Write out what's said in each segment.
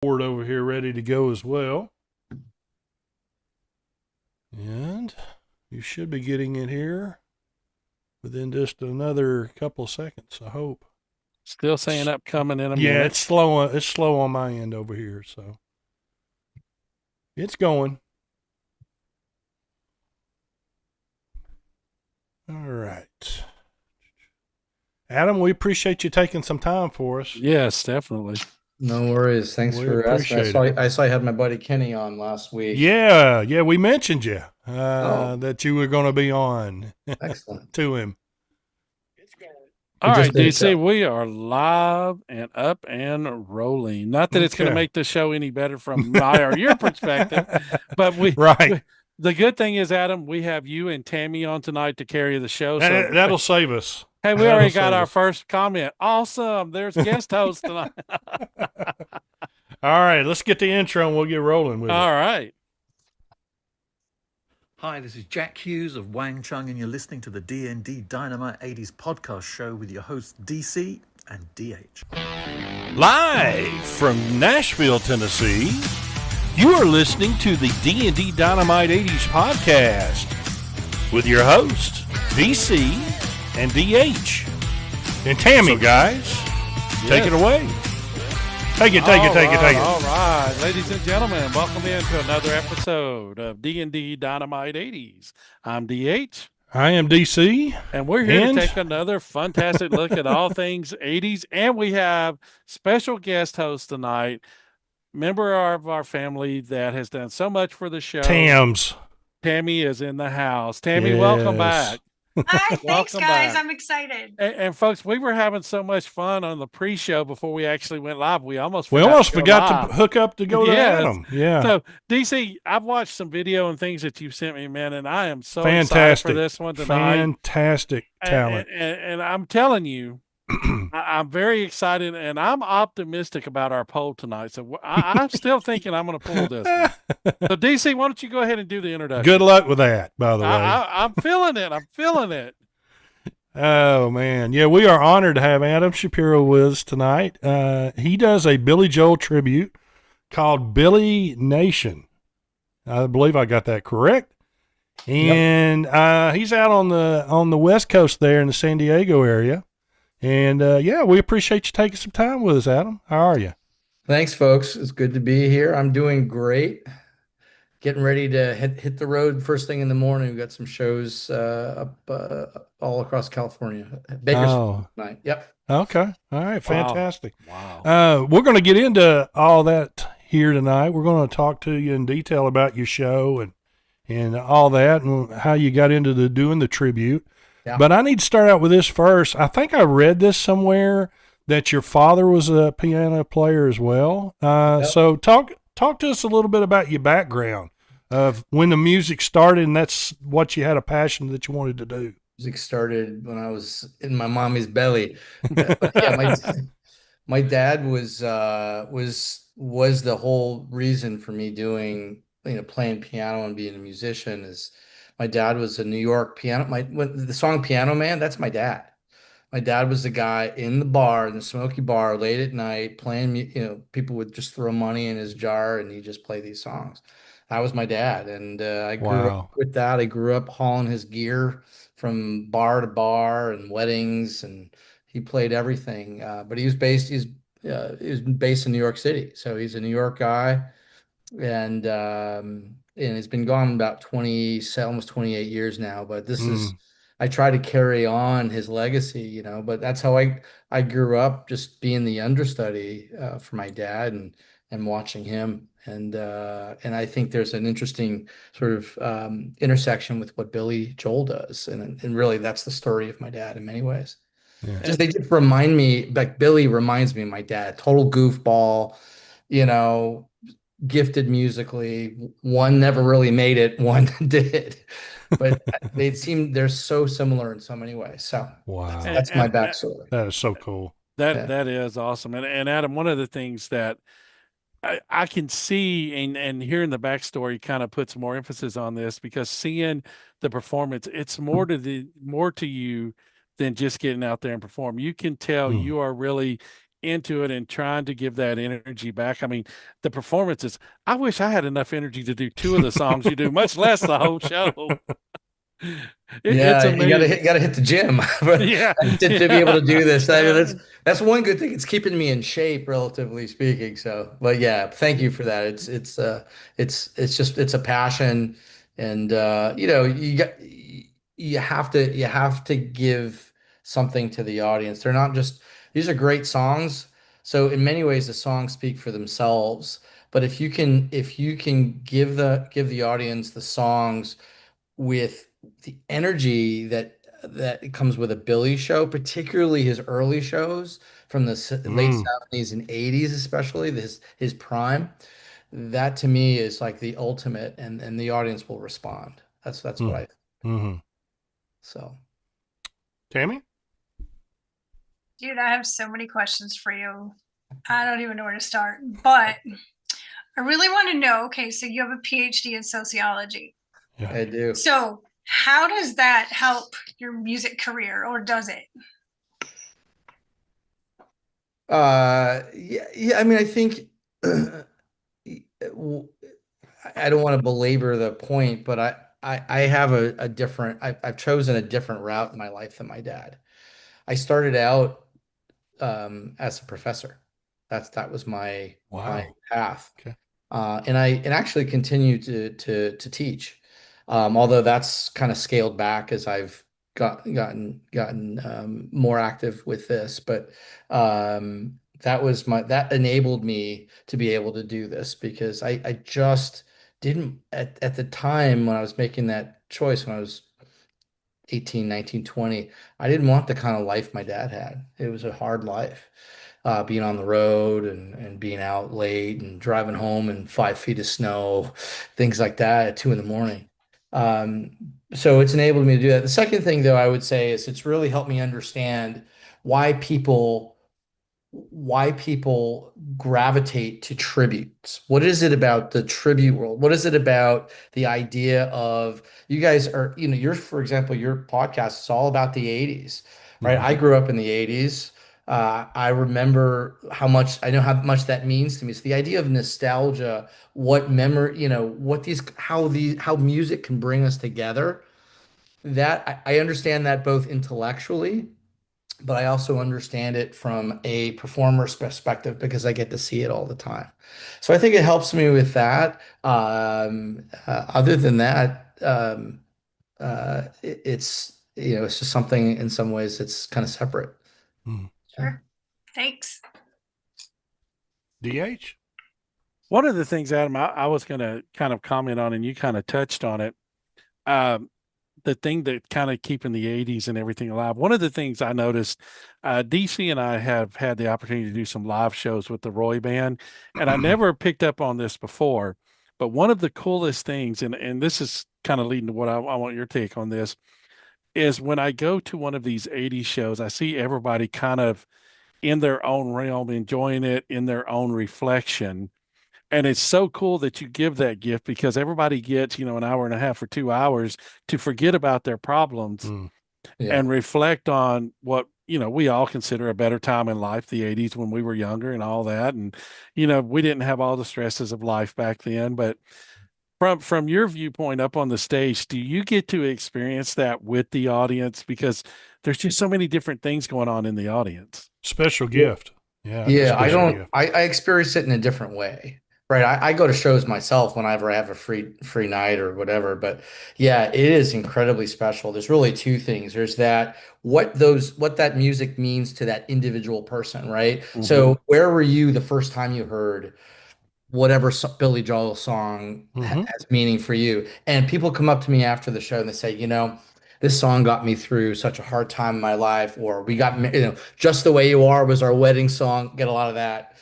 board over here ready to go as well. And you should be getting it here within just another couple seconds, I hope. Still saying upcoming in a Yeah, minute. it's slow. It's slow on my end over here, so it's going. All right, Adam, we appreciate you taking some time for us. Yes, definitely. No worries. Thanks We for asking. appreciate it. I saw you had my buddy Kenny on last week. Yeah, we mentioned you Oh. that you were going to be on. Excellent. To him. All just right, did a DC, show. we are live and up and rolling. Not that it's going to Okay. make the show any better from my or your perspective, but Right. the good thing is, Adam, we have you and Tammy on tonight to carry the show. So That'll save us. hey, we That'll already got save our us. first comment. Awesome. There's guest host tonight. All right, let's get the intro and we'll get rolling with it. All right. Hi, this is Jack Hughes of Wang Chung, and you're listening to the DND Dynamite 80s podcast show with your hosts DC and DH. Live from Nashville, Tennessee, you are listening to the D&D Dynamite 80s podcast with your hosts, DC and DH. And Tammy, guys, take it away. Take it. All right, ladies and gentlemen, welcome into another episode of D&D Dynamite 80s. I'm DH. I am DC. And we're here to take another fantastic look at all things 80s. And we have special guest host tonight, member of our family that has done so much for the show. Tammy is in the house. Tammy, welcome back. Hi, thanks, guys. I'm excited. And folks, we were having so much fun on the pre-show before we actually went live. We almost forgot to hook up to go to Adam. Yeah. So, DC, I've watched some video and things that you've sent me, man, and I am so excited for this one tonight. Fantastic talent. And I'm telling you, I'm very excited, and I'm optimistic about our poll tonight. So I'm still thinking I'm going to pull this one. So, DC, why don't you go ahead and do the introduction? Good luck with that, by the way. I'm feeling it. Oh, man. Yeah, we are honored to have Adam Shapiro with us tonight. He does a Billy Joel tribute called Billy Nation. I believe I got that correct. And he's out on the West Coast there in the San Diego area. And, we appreciate you taking some time with us, Adam. How are you? Thanks, folks. It's good to be here. I'm doing great. Getting ready to hit the road first thing in the morning. We've got some shows up all across California. Bakersfield tonight. Yep. Okay. All right. Fantastic. Wow. We're going to get into all that here tonight. We're going to talk to you in detail about your show and all that and how you got into doing the tribute. Yeah. But I need to start out with this first. I think I read this somewhere that your father was a piano player as well. So talk to us a little bit about your background of when the music started, and that's what you had a passion that you wanted to do. Music started when I was in my mommy's belly. My dad was the whole reason for me doing, playing piano and being a musician. Is my dad was a New York piano. The song Piano Man, that's my dad. My dad was the guy in the bar, in the smoky bar, late at night, playing, people would just throw money in his jar and he just play these songs. That was my dad. And I grew up with that. I grew up hauling his gear from bar to bar and weddings, and he played everything. But he was based in New York City. So he's a New York guy. And it's been gone about almost 28 years now, but I try to carry on his legacy, but that's how I grew up, just being the understudy for my dad and watching him. And I think there's an interesting sort of intersection with what Billy Joel does. And really that's the story of my dad in many ways. Yeah. They just remind me, like Billy reminds me of my dad, total goofball, gifted musically. One never really made it, one did, but they're so similar in so many ways. So wow, that's my backstory. That is so cool. That is awesome. And Adam, one of the things that I can see and hearing the backstory kind of puts more emphasis on this, because seeing the performance, it's more to you than just getting out there and perform. You can tell you are really into it and trying to give that energy back. I mean, the performances, I wish I had enough energy to do 2 of the songs you do, much less the whole show. It's Yeah, you amazing. gotta hit the gym Yeah. to be able to do this. I mean, that's one good thing. It's keeping me in shape, relatively speaking. So, but yeah, thank you for that. It's a passion, and you have to give something to the audience. They're not just these are great songs. So in many ways, the songs speak for themselves. But if you can give the audience the songs with the energy that comes with a Billy show, particularly his early shows from the late 70s and 80s, especially his prime. That to me is like the ultimate, and the audience will respond. That's what I so. Tammy? Dude, I have so many questions for you. I don't even know where to start, but I really want to know. Okay, so you have a PhD in sociology. Yeah. I do. So how does that help your music career, or does it? Yeah. I mean, I think I don't want to belabor the point, but I have a different. I've chosen a different route in my life than my dad. I started out as a professor. That was my Wow. path. Okay. And actually continue to teach. Although that's kind of scaled back as I've gotten more active with this. But that enabled me to be able to do this because I just didn't at the time when I was making that choice when I was 18, 19, 20. I didn't want the kind of life my dad had. It was a hard life, being on the road and being out late and driving home in 5 feet of snow, things like that at 2 in the morning. Um, so it's enabled me to do that. The second thing, though, I would say is it's really helped me understand why people why people gravitate to tributes. What is it about the tribute world? What is it about the idea of you guys are, for example, your podcast is all about the 80s, right? I grew up in the 80s. I remember I know how much that means to me. So the idea of nostalgia, what memory, how music can bring us together, that I understand that both intellectually, but I also understand it from a performer's perspective because I get to see it all the time. So I think it helps me with that. Other than that, it's just something in some ways that's kind of separate. Sure. Thanks. DH? One of the things, Adam, I was going to kind of comment on, and you kind of touched on it. The thing that kind of keeping the 80s and everything alive. One of the things I noticed, DC and I have had the opportunity to do some live shows with the Roy Band, and I never picked up on this before. But one of the coolest things, and this is kind of leading to what I want your take on this, is when I go to one of these 80s shows, I see everybody kind of in their own realm, enjoying it in their own reflection. And it's so cool that you give that gift because everybody gets, an hour and a half or 2 hours to forget about their problems Yeah. and reflect on what, we all consider a better time in life, the 80s when we were younger and all that. And, we didn't have all the stresses of life back then. But from your viewpoint up on the stage, do you get to experience that with the audience? Because there's just so many different things going on in the audience. Special gift. Yeah. Yeah, I special don't. gift. I experience it in a different way, right? I go to shows myself whenever I have a free night or whatever. But yeah, it is incredibly special. There's really two things. There's that what that music means to that individual person, right? So where were you the first time you heard whatever Billy Joel song has meaning for you? And people come up to me after the show and they say, this song got me through such a hard time in my life, or we got, Just the Way You Are was our wedding song. Get a lot of that.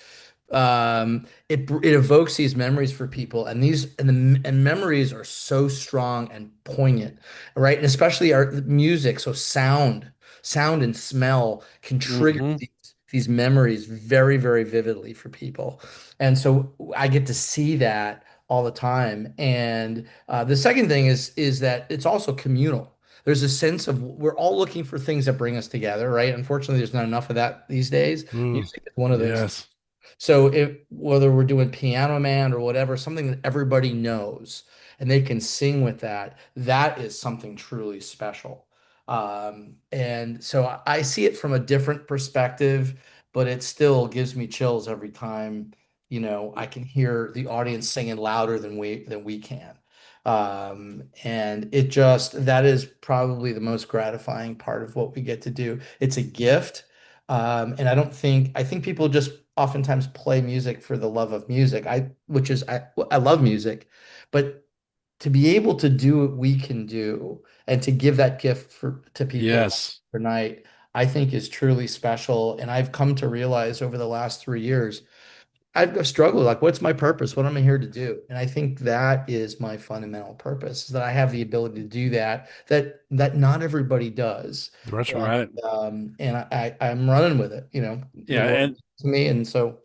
It evokes these memories for people, and and memories are so strong and poignant, right? And especially our music, so sound and smell can trigger these memories very, very vividly for people. And so I get to see that all the time. And the second thing is that it's also communal. there's a sense of we're all looking for things that bring us together, right? Unfortunately, there's not enough of that these days. Music is one of those. Yes. So whether we're doing Piano Man or whatever, something that everybody knows and they can sing with that, that is something truly special. And so I see it from a different perspective, but it still gives me chills every time, I can hear the audience singing louder than we can. And that is probably the most gratifying part of what we get to do. It's a gift. And I think people just oftentimes play music for the love of music. I love music, but to be able to do what we can do and to give that gift to people Yes. tonight, I think is truly special. And I've come to realize over the last 3 years, I've struggled, like, what's my purpose? What am I here to do? And I think that is my fundamental purpose, is that I have the ability to do that not everybody does. That's And, right. and I'm running with it, Yeah, the Lord and to me, and so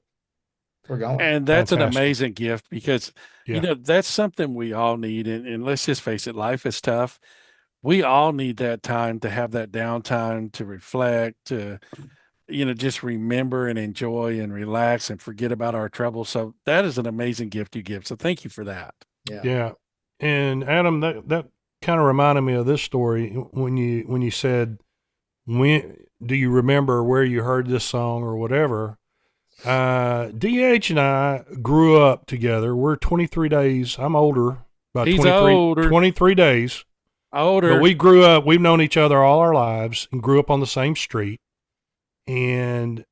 we're going. and that's an Fantastic. amazing gift because Yeah. that's something we all need. And let's just face it, life is tough. We all need that time to have that downtime to reflect, to just remember and enjoy and relax and forget about our troubles. So that is an amazing gift you give. So thank you for that. Yeah. And Adam, that kind of reminded me of this story when you said, when do you remember where you heard this song or whatever? DH and I grew up together. We're 23 days. I'm older, about He's 23, older. 23 days. Older. But we grew up, we've known each other all our lives and grew up on the same street. And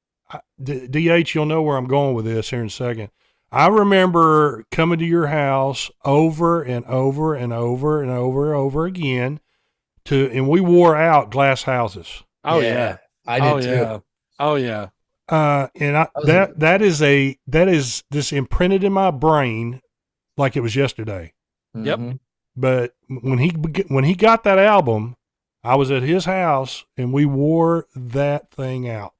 DH, you'll know where I'm going with this here in a second. I remember coming to your house over and over and over and over and over again and we wore out glass houses. Oh yeah. I did too. Yeah. Oh yeah. And that is this imprinted in my brain like it was yesterday. Yep. Mhm. But when he got that album, I was at his house and we wore that thing out.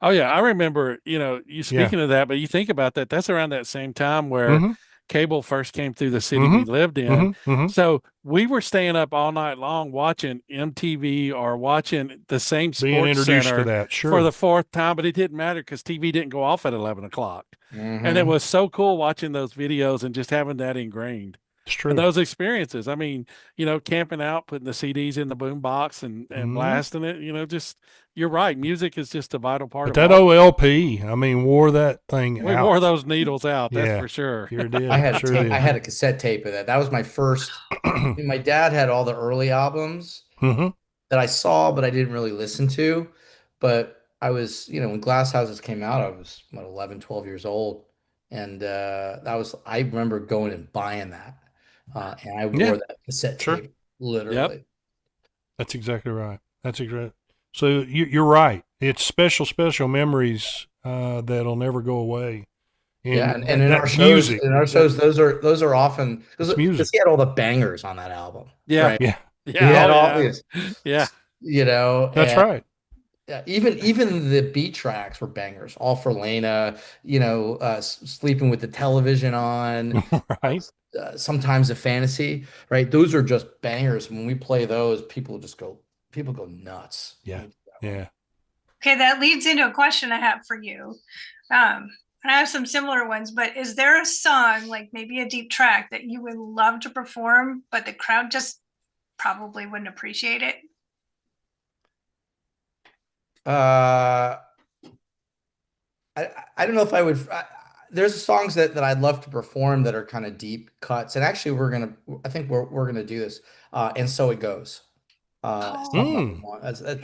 Oh yeah, I remember, you speaking of that, but you think about that, that's around that same time where cable first came through the city we lived in. So we were staying up all night long watching MTV or watching the same Being sports introduced center to that, sure. for the fourth time, but it didn't matter because TV didn't go off at 11 o'clock. And it was so cool watching those videos and just having that ingrained. It's true. And those experiences. I mean, camping out, putting the CDs in the boom box and blasting it, you're right. Music is just a vital part But of that OLP, I mean, wore that thing we out. wore those needles out, that's Yeah, for sure. Sure did. I had did. a cassette tape of that. That was my first. My dad had all the early albums that I saw, but I didn't really listen to. But I was, when Glass Houses came out, I was 11, 12 years old. And I remember going and buying that. And I wore that cassette tape, literally. Yep. That's exactly right. So you're right. It's special memories that'll never go away. And in our shows, those are often because he had all the bangers on that album. Yeah, right? yeah, He had all these. Yeah, that's right. Even the beat tracks were bangers. All for Lena, Sleeping with the Television On, right? Sometimes a Fantasy, right? Those are just bangers. When we play those, people go nuts. Yeah. Okay, that leads into a question I have for you. And I have some similar ones, but is there a song, like maybe a deep track, that you would love to perform, but the crowd just probably wouldn't appreciate it? I don't know if I would. There's songs that I'd love to perform that are kind of deep cuts, and actually I think we're gonna do this. And So It Goes. That's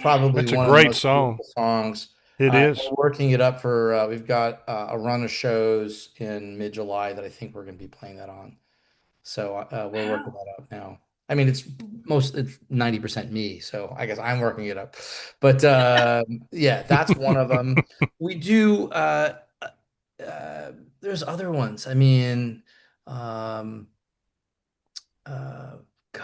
probably That's a one great of the most song. beautiful songs. It is. We're working it up for. We've got a run of shows in mid-July that I think we're going to be playing that on. So we're working that up now. I mean, it's 90% me, so I guess I'm working it up. But yeah, that's one of them. We do. There's other ones. I mean, do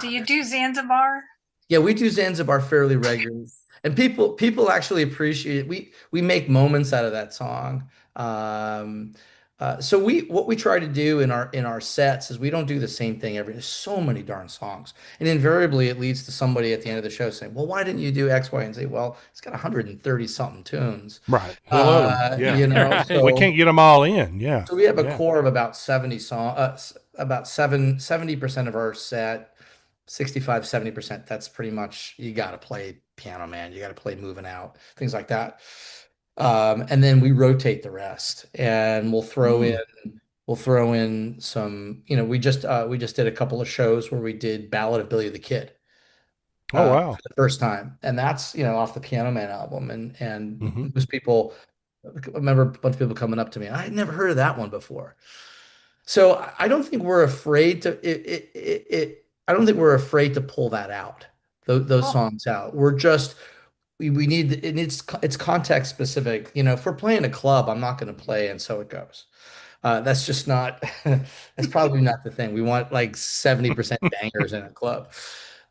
you do Zanzibar? Yeah, we do Zanzibar fairly regularly, and people actually appreciate it. We make moments out of that song. So what we try to do in our sets is we don't do the same thing every. There's so many darn songs, and invariably it leads to somebody at the end of the show saying, "Well, why didn't you do X, Y, and Z?" Well, it's got 130 something tunes, Right. Yeah. you know. Right. So We can't get them all in. Yeah. so we have a Yeah. core of about 70 about 70% of our set, 65, 70%. That's pretty much, you got to play Piano Man, you got to play Moving Out, things like that. And then we rotate the rest, and we'll throw in some, we just did a couple of shows where we did Ballad of Billy the Kid Oh, wow. for the first time, and that's off the Piano Man album, and Mhm. most people, I remember a bunch of people coming up to me, I had never heard of that one before. So I don't think we're afraid to I don't think we're afraid to pull that out, those songs out. We're just, we need it's context specific. If we're playing a club, I'm not going to play And So It Goes. That's just not, that's probably not the thing. We want like 70% bangers in a club.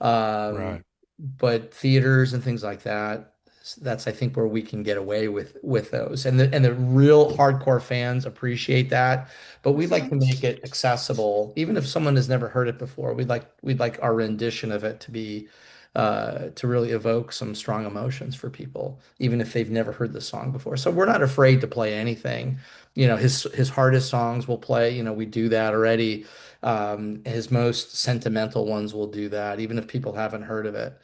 Right. But theaters and things like that, that's, I think, where we can get away with those. And the real hardcore fans appreciate that. But we'd like to make it accessible, even if someone has never heard it before. We'd like our rendition of it to be to really evoke some strong emotions for people, even if they've never heard the song before. So we're not afraid to play anything. His hardest songs we'll play, we do that already. His most sentimental ones will do that, even if people haven't heard of it.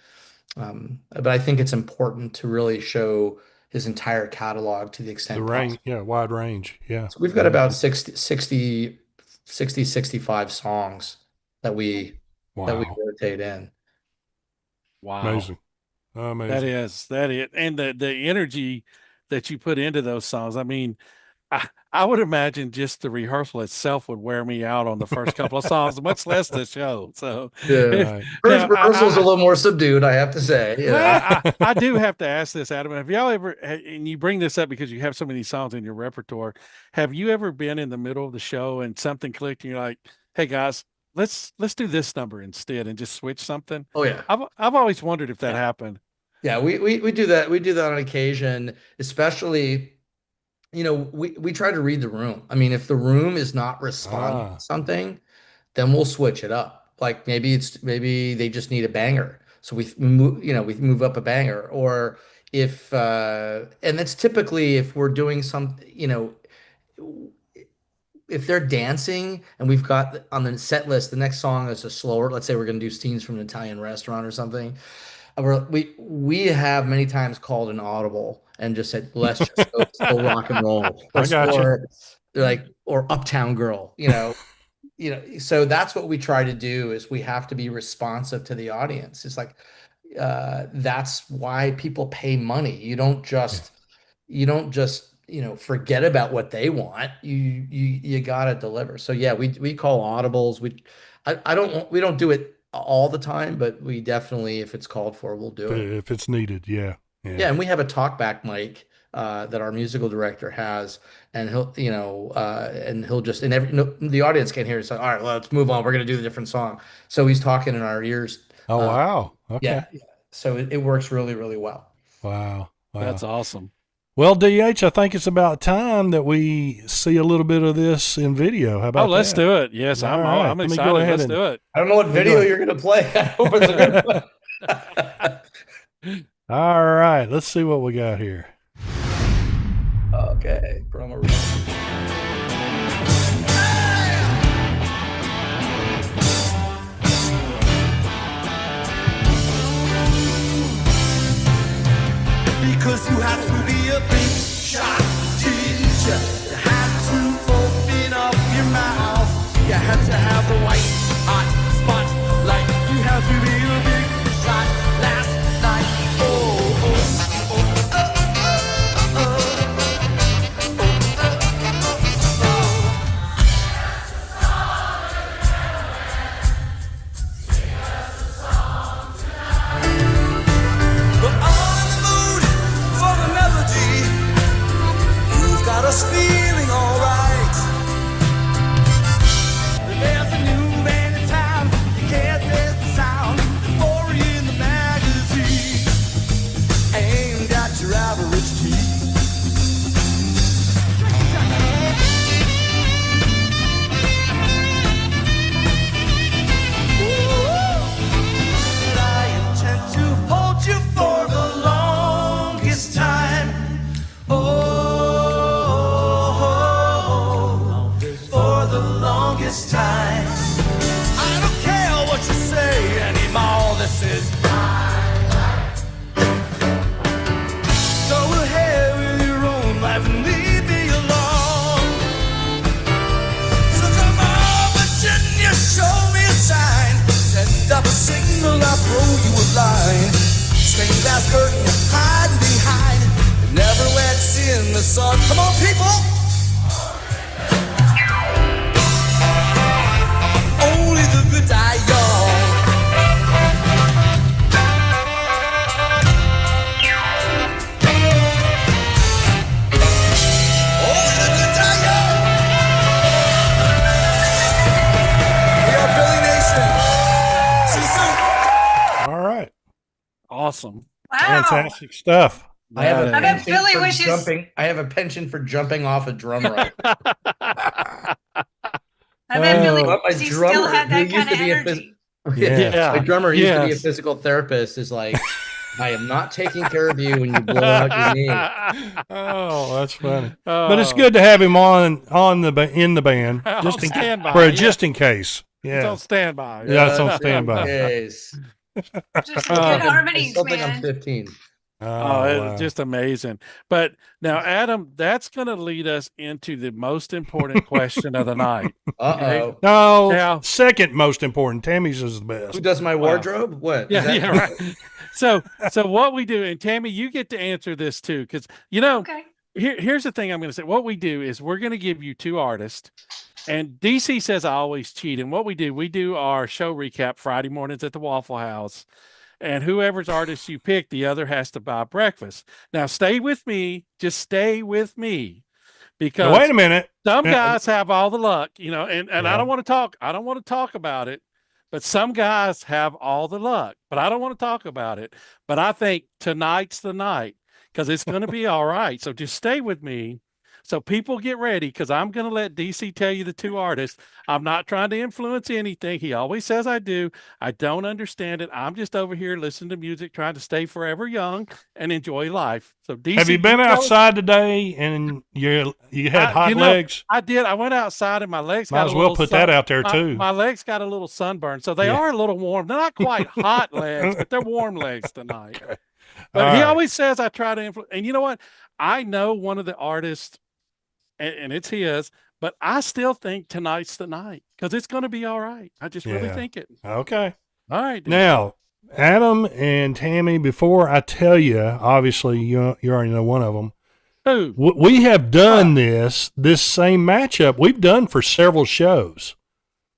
But I think it's important to really show his entire catalog to the extent The range, possible. yeah, wide range. Yeah. So we've got about 65 songs that we Wow. rotate in. Wow. Amazing. Amazing. That is. And the energy that you put into those songs. I mean, I would imagine just the rehearsal itself would wear me out on the first couple of songs, much less the show. So Yeah. Right. Rehearsal's a little more subdued, I have to say. I do have to ask this, Adam. Have y'all ever, and you bring this up because you have so many songs in your repertoire, have you ever been in the middle of the show and something clicked and you're like, hey guys, let's do this number instead and just switch something? Oh yeah. I've always wondered if that happened. Yeah, we do that. We do that on occasion, especially, we try to read the room. I mean, if the room is not responding to something, then we'll switch it up. Like maybe they just need a banger. So we move up a banger. Or if and that's typically if we're doing some, if they're dancing and we've got on the set list, the next song is a slower, let's say we're going to do Scenes from an Italian Restaurant or something. We have many times called an audible and just said, let's just go rock and roll, or Uptown Girl, so that's what we try to do, is we have to be responsive to the audience. It's like, that's why people pay money. You don't just forget about what they want. You gotta deliver. So yeah, we call audibles. We don't do it all the time, but we definitely, if it's called for, we'll do it. If it's needed, yeah. Yeah, and we have a talkback mic that our musical director has, and he'll just, and the audience can hear it. So, all right, well, let's move on. We're gonna do the different song. So he's talking in our ears. Oh wow. Okay. Yeah. So it works really, really well. Wow. That's awesome. Well, DH, I think it's about time that we see a little bit of this in video. How about let's that? do it. Yes, All right. I'm Let me excited. go ahead Let's do it. I don't know what video you're gonna play. I hope it's a good one. All right, let's see what we got here. Okay, promo reel. Because you have to be a big shot teacher. You have to open up your mouth. You have to have the white hot spotlight. You have to be a big shot last night. Oh, oh, oh, oh, oh, oh, But I'm in the mood for the melody. You've got us feeling alright. There's a new band in town. You can't miss the sound. this time. I don't care what you say anymore. This is my life. Go ahead with your own life and leave me alone. So come on, Virginia, show me a sign. Send up a signal, I'll throw you a line. Stained glass curtain, you're hiding behind. It never lets in the sun. Come on, people. Only the good die young. Only the good die young. We are Billy Nation. See you soon. All right. Awesome. Wow. Fantastic stuff. I have a I bet penchant Billy for wishes- jumping. I have a penchant for jumping off a drum rifle. I bet Billy Oh. My wishes he drummer, still had who that used kind to of be a energy. Yeah. My drummer used to be a Yes. physical therapist. Is like, I am not taking care of you when you blow out your knee. Oh, that's funny. But it's good to have him in the band, On just in standby, for yeah. just in case. It's Yeah, on standby. yeah, it's on standby. Yes. Just Oh. good I harmonies, still think I'm man. 15. Oh, wow. it's just amazing. But now, Adam, that's going to lead us into the most important question of the night. Uh-oh. No, Now- second most important. Tammy's is the best. Who does my wardrobe? What? Is Yeah, that- yeah, right. So what we do, and Tammy, you get to answer this too, because Okay. here's the thing I'm going to say. What we do is we're going to give you two artists, and DC says I always cheat. And what we do our show recap Friday mornings at the Waffle House, and whoever's artist you pick, the other has to buy breakfast. Now, stay with me. Just stay with me, because Now, wait a minute. some Yeah. guys have all the luck, and Yeah. I don't want to talk. I don't want to talk about it. But some guys have all the luck, but I don't want to talk about it. But I think tonight's the night, because it's going to be all right. So just stay with me. So people get ready, because I'm going to let DC tell you the two artists. I'm not trying to influence anything. He always says I do. I don't understand it. I'm just over here listening to music, trying to stay forever young and enjoy life. So DC, Have you been tell- outside today and you had hot legs? I did. I went outside and my legs Might got as a well little put that out there my- too. My legs got a little sunburn, so they Yeah. are a little warm. They're not quite hot legs, but they're warm legs tonight. Okay. But All he right. always says I try to influence. And you know what? I know one of the artists, and it's his, but I still think tonight's the night, because it's going to be all right. I just really Yeah. think it. Okay. All right. dude. Now, Adam and Tammy, before I tell you, obviously you already know one of them. Who? We have done this same matchup. We've done for several shows.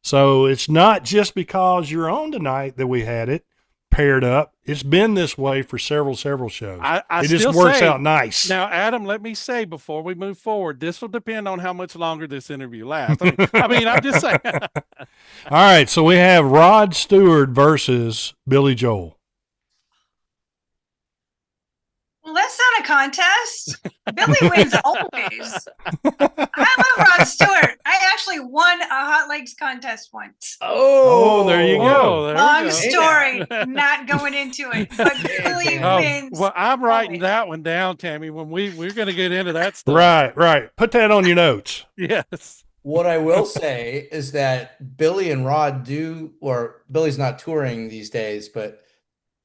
So it's not just because you're on tonight that we had it paired up. It's been this way for several shows. I It just still works say- out nice. Now, Adam, let me say before we move forward, this will depend on how much longer this interview lasts. I'm just saying. All right, so we have Rod Stewart versus Billy Joel. Well, that's not a contest. Billy wins always. I love Rod Stewart. I actually won a Hot Legs contest once. Oh, there you go. Oh, there we Long go. story, not going into it. But Billy Oh, wins. well, I'm writing always. that one down, Tammy. When we're going to get into that stuff. Right. Put that on your notes. Yes. What I will say is that Billy and Rod or Billy's not touring these days, but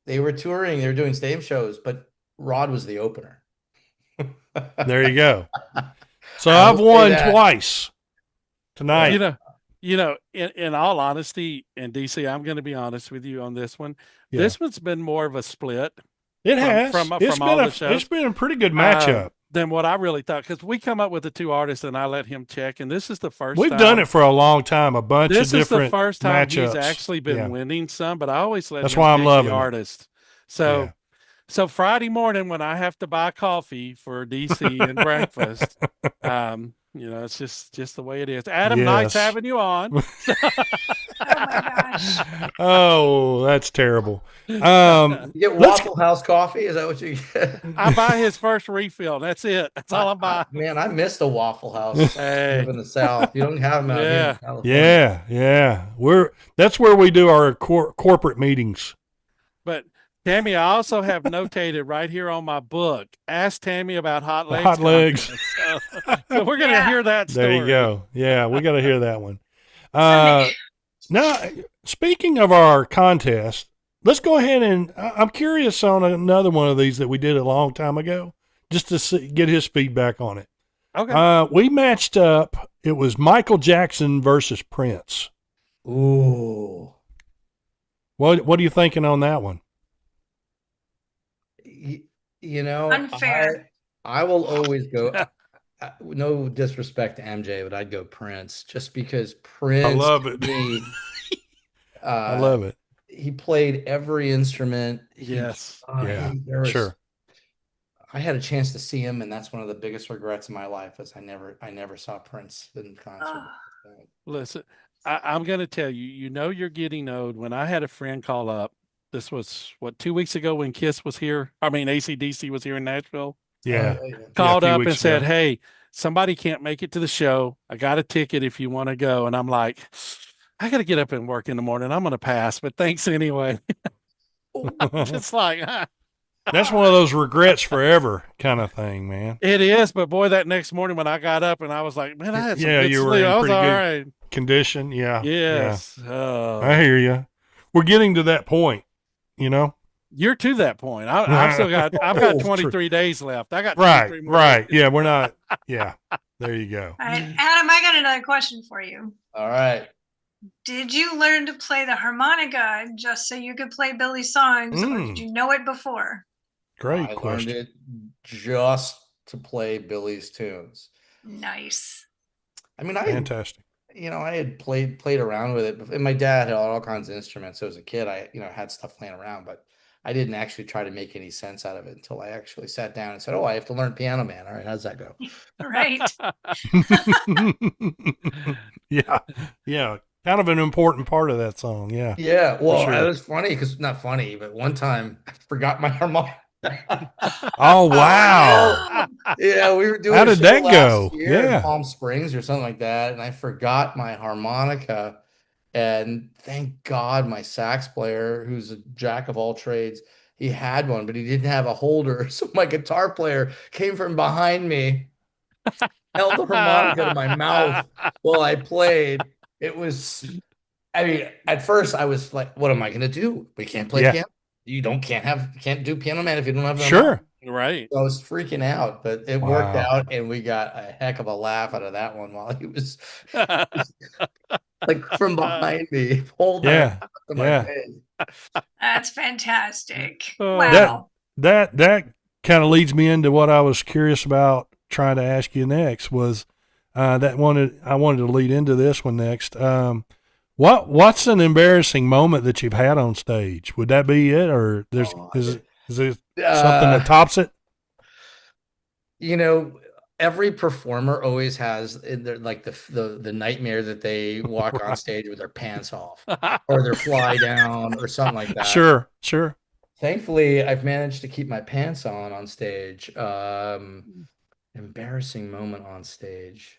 they were touring. They were doing stadium shows, but Rod was the opener. There you go. So I I've will say won that. twice tonight. In all honesty, and DC, I'm going to be honest with you on this one. Yeah. This one's been more of a split It has. from It's all been the shows. It's been a pretty good matchup. than what I really thought, because we come up with the two artists and I let him check, and this is the first We've time. done it for a long time. A bunch This of is the different first time matchups. he's actually been Yeah. winning some, but I always let That's him why I'm pick loving the it. artist. So Yeah. So Friday morning when I have to buy coffee for DC and breakfast, it's just the way it is. Adam, nice Yes. having you on. Oh my gosh. Oh, that's terrible. You get Waffle House coffee? Is that what you get? I buy his first refill. That's it. That's all I buy. Man, I missed a Waffle House. Hey. Live in the South. You don't have them out here Yeah. in California. Yeah. That's where we do our corporate meetings. But Tammy, I also have notated right here on my book. Ask Tammy about hot legs. Hot legs. So we're gonna Yeah. hear that story. There you go. Yeah, we got to hear that one. Now, speaking of our contest, let's go ahead and I'm curious on another one of these that we did a long time ago, just to get his feedback on it. Okay. We matched up. It was Michael Jackson versus Prince. Ooh. What are you thinking on that one? You know, Unfair. I will always go. No disrespect to MJ, but I'd go Prince just because Prince. I love it. I love it. He played every instrument. Yes. Sure. I had a chance to see him, and that's one of the biggest regrets in my life is I never saw Prince in concert. Listen, I'm going to tell you, you're getting old. When I had a friend call up, this was 2 weeks ago when Kiss was here. I mean, AC/DC was here in Nashville. Yeah. Called up and ago. said, "Hey, somebody can't make it to the show. I got a ticket if you want to go." And I'm like, I got to get up and work in the morning. I'm going to pass, but thanks anyway. It's like, that's one of those regrets forever kind of thing, man. It is, but boy, that next morning when I got up and I was like, man, I had some good you were sleep. in I was pretty all good right. condition. Yeah. Yes. Yeah. I hear you. We're getting to that point, You're to that point. I've got 23 days left. I got 23 more right. days. Yeah, we're not. Yeah, there you go. All right, Adam, I got another question for you. All right. Did you learn to play the harmonica just so you could play Billy's songs, or did you know it before? Great I question. learned it just to play Billy's tunes. Nice. I mean, Fantastic. I had played around with it, and my dad had all kinds of instruments. So as a kid, I had stuff playing around, but I didn't actually try to make any sense out of it until I actually sat down and said, "Oh, I have to learn Piano Man." All right, how's that go? Right. Yeah. Kind of an important part of that song. Yeah. Yeah. Well, sure. it was funny because not funny, but one time I forgot my harmonica. Oh, wow. Yeah, we were doing. How did that go? In Palm Springs or something like that, and I forgot my harmonica. And thank God my sax player, who's a jack of all trades, he had one, but he didn't have a holder. So my guitar player came from behind me, held the harmonica to my mouth while I played. It was, I mean, at first I was like, what am I going to do? We can't play piano. You can't do Piano Man if you don't have the harmonica. Right. So I was freaking out, but it worked out, and we got a heck of a laugh out of that one while he was like from behind me, holding to my face. That's fantastic. Wow. That kind of leads me into what I was curious about trying to ask you next was I wanted to lead into this one next. What's an embarrassing moment that you've had on stage? Would that be it, or is there something that tops it? Every performer always has like the nightmare that they walk on stage with their pants off or their fly down or something like that. Sure. Thankfully, I've managed to keep my pants on stage. Embarrassing moment on stage.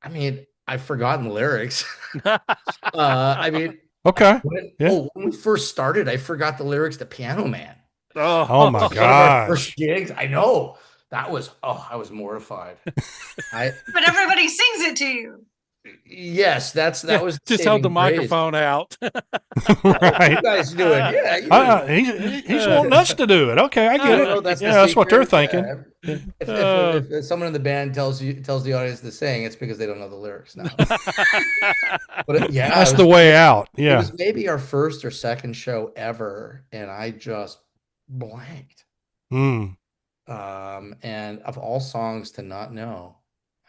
I mean, I've forgotten lyrics. I mean, okay. When we first started, I forgot the lyrics to Piano Man. Oh my gosh. Our first gigs. I know. I was mortified. But everybody sings it to you. Yes, that was just held the microphone out. Right. You guys do it. Yeah. He's wanting us to do it. Okay, I get it. That's what they're thinking. If someone in the band tells the audience to sing, it's because they don't know the lyrics now. But that's the way out. Yeah. It was maybe our first or second show ever, and I just blanked. And of all songs to not know,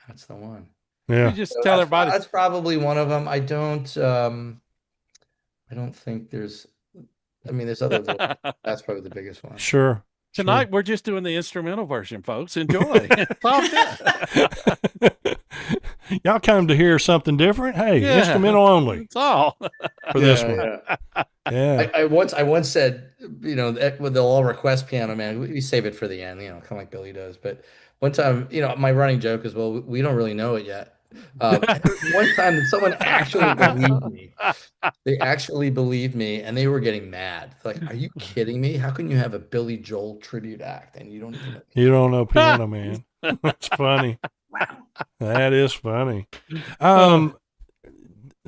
that's the one. Yeah. You just tell everybody. That's probably one of them. I don't think there's. I mean, there's other. That's probably the biggest one. Sure. Tonight we're just doing the instrumental version, folks. Enjoy. Y'all come to hear something different? Hey, instrumental only. That's all for this one. Yeah. I once said, they'll all request Piano Man. We save it for the end, kind of like Billy does. But one time, my running joke is, well, we don't really know it yet. One time that someone actually believed me. They actually believed me, and they were getting mad. Like, are you kidding me? How can you have a Billy Joel tribute act and you don't even know Piano Man? That's funny. Wow. That is funny.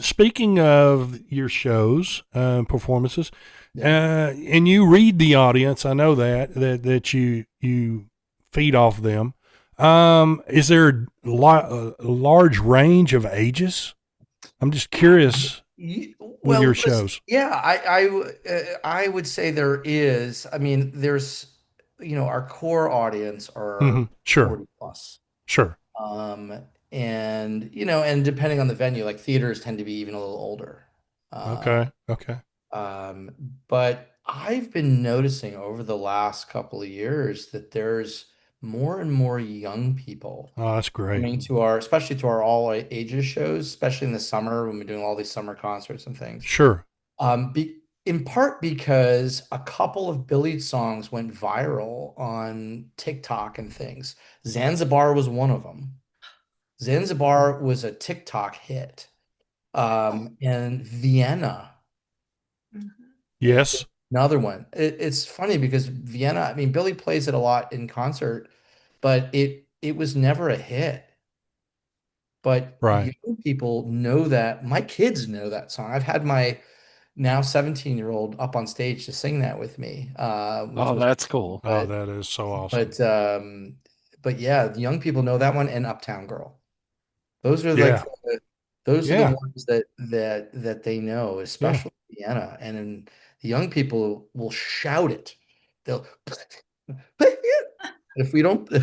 speaking of your shows, performances, and you read the audience, I know that you feed off them. Is there a large range of ages? I'm just curious with your shows. Yeah, I would say there is. I mean, there's, our core audience are Sure. 40 plus. Sure. And and depending on the venue, like theaters tend to be even a little older. Okay. But I've been noticing over the last couple of years that there's more and more young people Oh, that's great. coming especially to our all ages shows, especially in the summer when we're doing all these summer concerts and things. Sure. In part because a couple of Billy songs went viral on TikTok and things. Zanzibar was one of them. Zanzibar was a TikTok hit. And Vienna. Yes. Another one. It's funny because Vienna, I mean, Billy plays it a lot in concert, but it was never a hit. But Right. young people know that. My kids know that song. I've had my now 17-year-old up on stage to sing that with me. That's cool. Oh, that is so awesome. But yeah, the young people know that one and Uptown Girl. Those are Yeah. those are the ones that they know, especially Vienna. And then the young people will shout it. They'll if we don't, they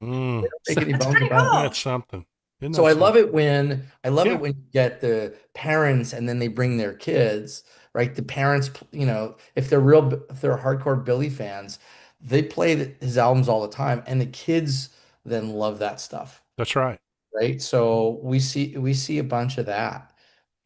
don't take any bones about it. That's something. So I love it when you get the parents and then they bring their kids, right? The parents, if they're hardcore Billy fans, they play his albums all the time, and the kids then love that stuff. That's right. Right. So we see a bunch of that.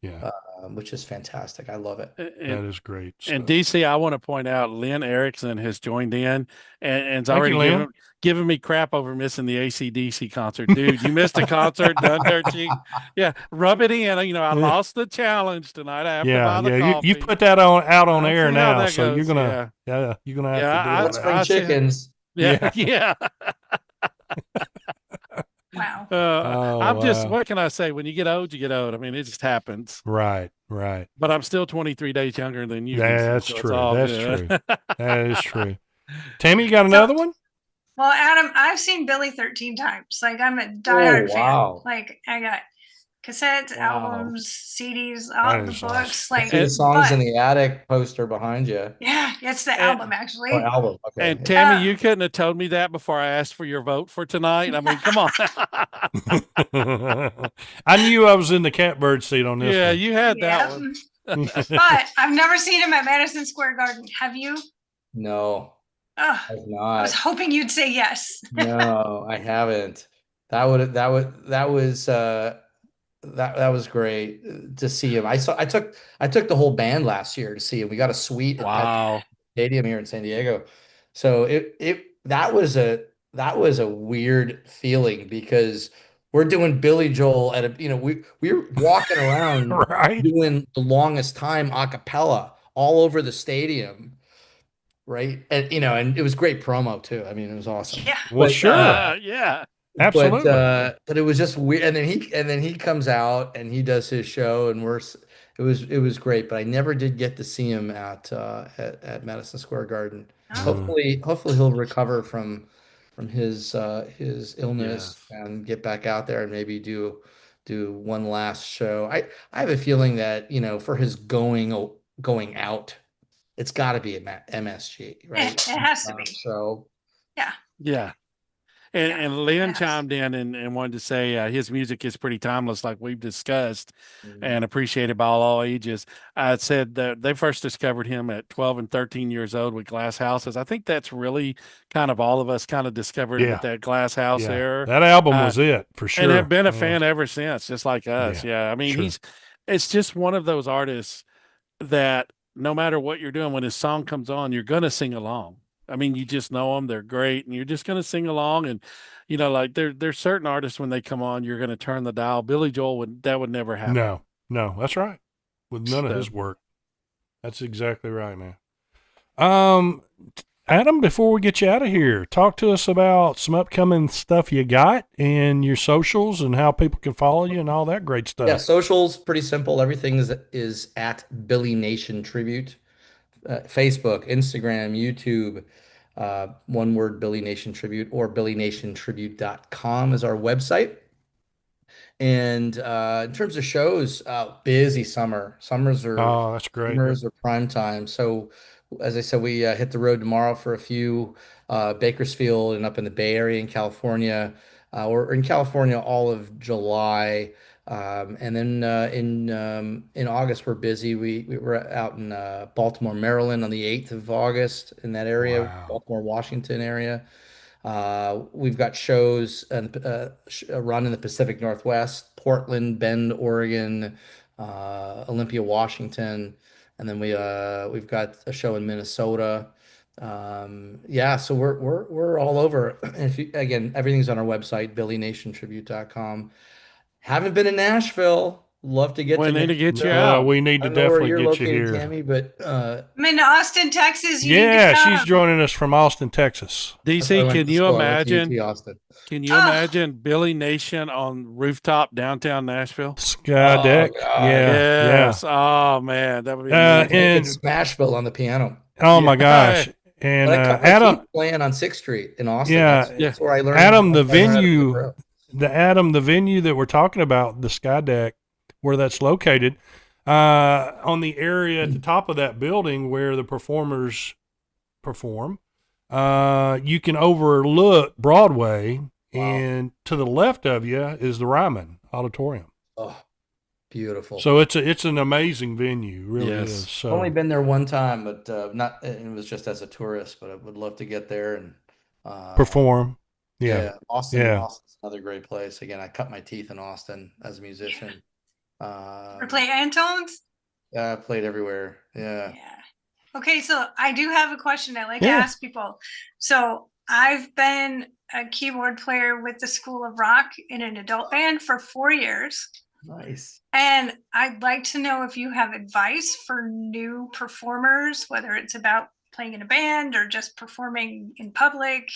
Yeah. Which is fantastic. I love it. That is great. And DC, I want to point out Lynn Erickson has joined in and Thank you, already Lynn. giving me crap over missing the AC/DC concert. Dude, you missed a concert, done there, cheek. Yeah, rub it in. I lost the challenge tonight. I have to buy the coffee. You put that out on air see how now, that so you're goes, gonna you're gonna have to do Let's that. bring chickens. Yeah. Wow. I'm just, what can I say? When you get old, you get old. I mean, it just happens. Right. But I'm still 23 days younger than you. That's so true. it's all That's good. true. That is true. Tammy, you got another one? Well, Adam, I've seen Billy 13 times. Like, I'm a diehard wow. fan. Like, I got cassettes, albums, CDs, all That the is books. awesome. Like, See the songs in the attic poster behind you. yeah, it's the album actually. Oh, album. Okay. And Tammy, you couldn't have told me that before I asked for your vote for tonight. I mean, come on. I knew I was in the catbird seat on this one. You had that one. But I've never seen him at Madison Square Garden. Have you? No, Oh, I've I not. was hoping you'd say yes. No, I haven't. That was great to see him. I took the whole band last year to see him. We got a suite at Wow. Stadium here in San Diego. So that was a weird feeling because we're doing Billy Joel at we're walking around Right. doing the longest time a cappella all over the stadium. Right. And and it was great promo too. I mean, it was awesome. Yeah. Well, sure. Yeah. Absolutely. But it was just weird. And then he comes out and he does his show, and it was great. But I never did get to see him at Madison Square Garden. Hopefully he'll recover from his illness and get back out there and maybe do one last show. I have a feeling that for his going out, it's got to be at MSG, right? It has to be. So Yeah. And Lynn chimed in and wanted to say his music is pretty timeless, like we've discussed, and appreciated by all ages. I said that they first discovered him at 12 and 13 years old with Glass Houses. I think that's really kind of all of us kind of discovered with that Glass House era. That album was it for sure. And have been a fan ever since, just like us. Yeah. I mean, sure. it's just one of those artists that no matter what you're doing, when his song comes on, you're going to sing along. I mean, you just know them. They're great. And you're just going to sing along. And, like there's certain artists when they come on, you're going to turn the dial. Billy Joel that would never happen. No, that's right. With none of his work. That's exactly right, man. Adam, before we get you out of here, talk to us about some upcoming stuff you got and your socials and how people can follow you and all that great stuff. Yeah, socials pretty simple. Everything is at Billy Nation Tribute. Facebook, Instagram, YouTube, one word Billy Nation Tribute, or BillyNationTribute.com is our website. And in terms of shows, busy summer. Oh, that's great. Summers are prime time. So as I said, we hit the road tomorrow for a few, Bakersfield and up in the Bay Area in California. We're in California all of July. And then in August, we're busy. We were out in Baltimore, Maryland on the 8th of August in that area, Wow. Baltimore, Washington area. We've got shows and run in the Pacific Northwest, Portland, Bend, Oregon, Olympia, Washington, and then we've got a show in Minnesota. Yeah, so we're all over. And again, everything's on our website, BillyNationTribute.com. Haven't been in Nashville. Love to get We to need to get you Nashville. out. We need I to don't know where definitely you're get you located, here. Tammy, but I'm in Austin, Texas. You need Yeah, to come. she's joining us from Austin, Texas. that's where I DC, went can to you school. I went to imagine? UT Austin. Can you Oh. imagine Billy Nation on rooftop downtown Nashville? Sky Oh, Deck. God. Yes. Oh man, that would be I amazing. can make and- it Smashville on the piano. Oh my Yeah. gosh. And But I cut my Adam, teeth playing on 6th Street in Austin. Yeah. That's where I learned. Adam, the that's where I learned how to be a venue, pro. the venue that we're talking about, the Sky Deck, where that's located, on the area at the top of that building where the performers perform, you can overlook Broadway, and to the left of you is the Ryman Auditorium. Oh, beautiful. So it's an amazing venue, really Yes. is. I've So only been there one time, but not. It was just as a tourist. But I would love to get there and perform. Yeah. Austin. Yeah. Austin's another great place. Again, I cut my teeth in Austin as a musician. Or play Antones? Yeah, I played everywhere. Yeah. Okay, so I do have a question I like to Yeah. ask people. So I've been a keyboard player with the School of Rock in an adult band for 4 years. Nice. And I'd like to know if you have advice for new performers, whether it's about playing in a band or just performing in public.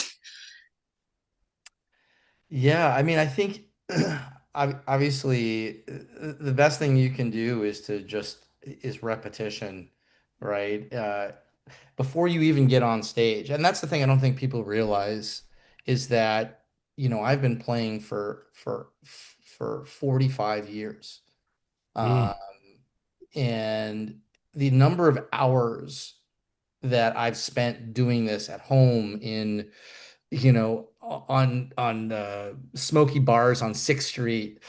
Yeah, I mean, I think obviously the best thing you can do is repetition, right? Before you even get on stage. And that's the thing I don't think people realize is that, I've been playing for 45 years. And the number of hours that I've spent doing this at home in, on smoky bars on 6th Street,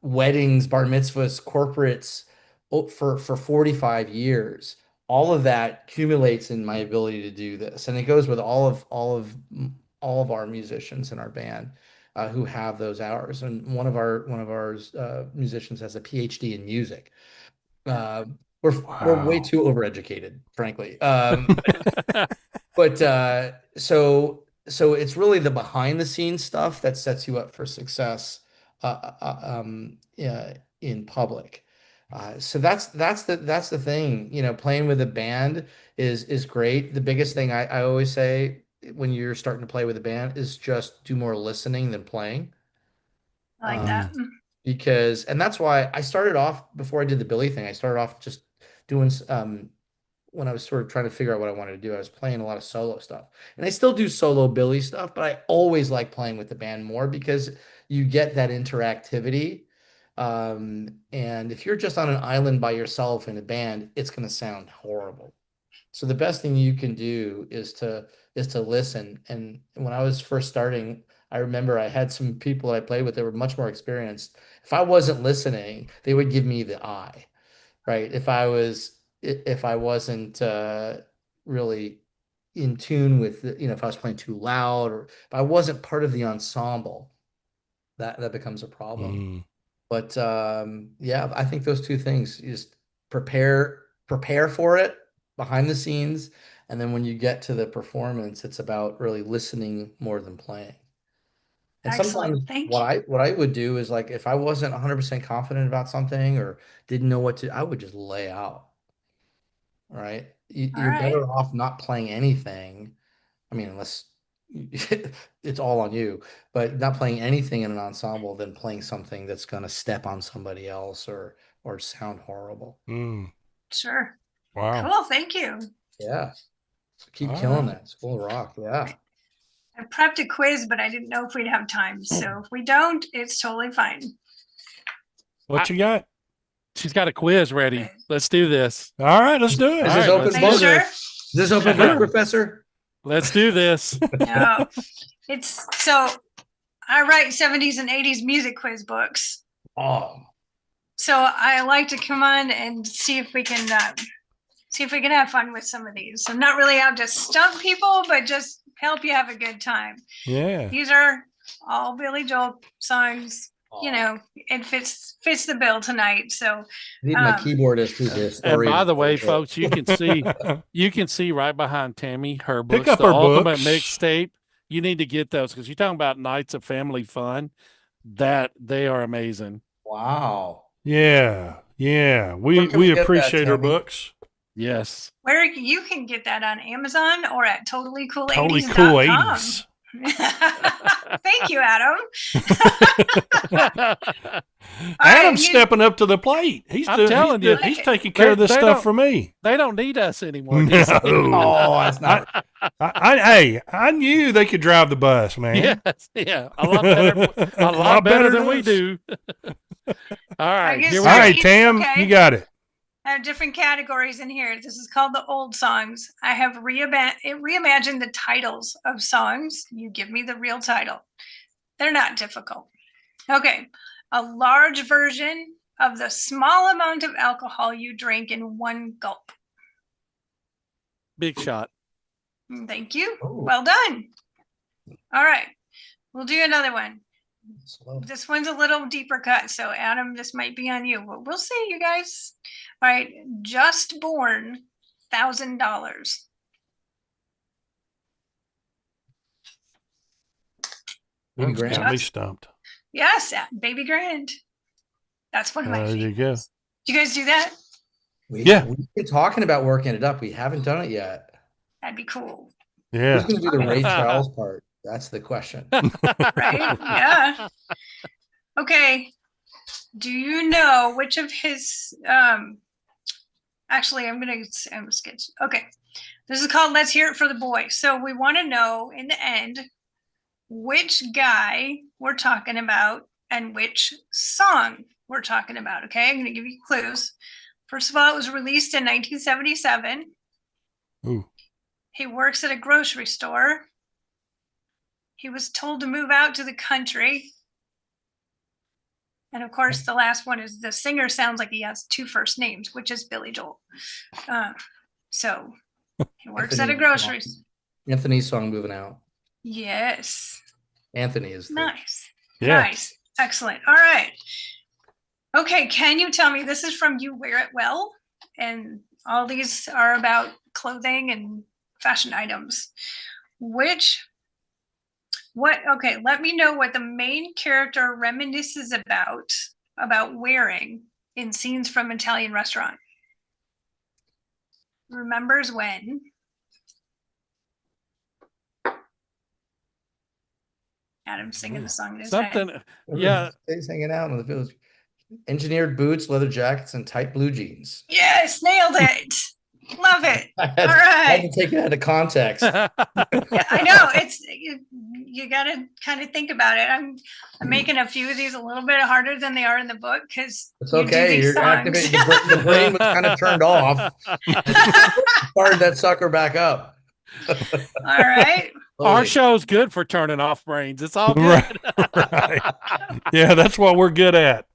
weddings, bar mitzvahs, corporates, for 45 years. All of that accumulates in my ability to do this, and it goes with all of our musicians in our band who have those hours. And one of our musicians has a PhD in music. We're way too overeducated, frankly. But so it's really the behind the scenes stuff that sets you up for success in public. So that's the thing. Playing with a band is great. The biggest thing I always say when you're starting to play with a band is just do more listening than playing. I like that. And that's why I started off, before I did the Billy thing, I started off just doing when I was sort of trying to figure out what I wanted to do, I was playing a lot of solo stuff. And I still do solo Billy stuff, but I always like playing with the band more because you get that interactivity. And if you're just on an island by yourself in a band, it's going to sound horrible. So the best thing you can do is to listen. And when I was first starting, I remember I had some people I played with that were much more experienced. If I wasn't listening, they would give me the eye, right? If I wasn't really in tune with, if I was playing too loud, or if I wasn't part of the ensemble, that becomes a problem. But yeah, I think those two things, you just prepare for it behind the scenes, and then when you get to the performance, it's about really listening more than playing. And Excellent. sometimes Thank what I would do is, like, if I wasn't 100% confident about something or didn't know what to, I would just lay out. Right. you're right. better off not playing anything. I mean, unless it's all on you, but not playing anything in an ensemble than playing something that's going to step on somebody else or sound horrible. Mm, Sure. wow. Cool. Thank you. Yeah. So keep All killing right. that. School of Rock. Yeah. I prepped a quiz, but I didn't know if we'd have time. So if we don't, it's totally fine. What you got? She's got a quiz ready. Let's do this. All right, let's do it. Is All this right, open let's Are book? you do sure? this. Is this open book, Professor? Let's do this. No. It's so I write 70s and 80s music quiz books. Oh, So I like to come on and see if we can have fun with some of these. I'm not really out to stump people, but just help you have a good time. Yeah. These are all Billy Joel songs. You know, it fits the bill tonight. So I need my keyboardist who's a And historian. by the way, folks, you can see right behind Tammy her books, Pick up the her Ultimate books. Mixtape. You need to get those because you're talking about nights of family fun. That they are amazing. Wow. Yeah. Yeah. Where We can we get that, appreciate her Tammy? books. Yes. where you can get that on Amazon or at totallycool80s.com. Totally cool 80s. Thank you, Adam. Adam's stepping up to the plate. He's I'm telling you. he's taking care of this They stuff don't- for me. They don't need us anymore. No. Oh, that's not. I knew they could drive the bus, man. Yes, yeah, a lot better than we us. do. All right, guess here All we so. go. right, Tam, Okay. you got it. I have different categories in here. This is called the old songs. I have reimagined the titles of songs. You give me the real title. They're not difficult. Okay. A large version of the small amount of alcohol you drink in one gulp. Big shot. Thank you. Oh. Well done. All right. We'll do another one. Slow. This one's a little deeper cut. So, Adam, this might be on you. But we'll see, you guys. All right. Just born $1,000. Baby That's Grant. got me stumped. Yes, Baby Grand. That's one of my There you favorites. go. Do you guys do that? Yeah. We've been talking about working it up. We haven't done it yet. That'd be cool. Yeah. Who's going to do the Ray Charles part? That's the question. Right? Yeah. Okay. Do you know which of his actually I'm gonna sketch. Okay. This is called Let's Hear It for the Boy. So we want to know in the end which guy we're talking about and which song we're talking about. Okay, I'm going to give you clues. First of all, it was released in 1977. Ooh. He works at a grocery store. He was told to move out to the country. And of course, the last one is the singer sounds like he has two first names, which is Billy Joel. So he works at a grocery store. Anthony's song Moving Out. Yes. Anthony is the, Nice. Yeah. Nice. Excellent. All right. Okay. Can you tell me, this is from You Wear It Well, and all these are about clothing and fashion items. Okay, let me know what the main character reminisces about wearing in scenes from Italian restaurant. Remembers when. Adam's singing the song in his head. Something. Yeah. He's hanging out in the village. Engineered boots, leather jackets, and tight blue jeans. Yes, nailed it. Love it. I All had right. to take it out of context. Yeah, I know it's you got to kind of think about it. I'm making a few of these a little bit harder than they are in the book because It's okay. You're activating the brain was kind of turned off. Fired that sucker back up. All right. Our show's good for turning off brains. It's all good. Right. Yeah, that's what we're good at.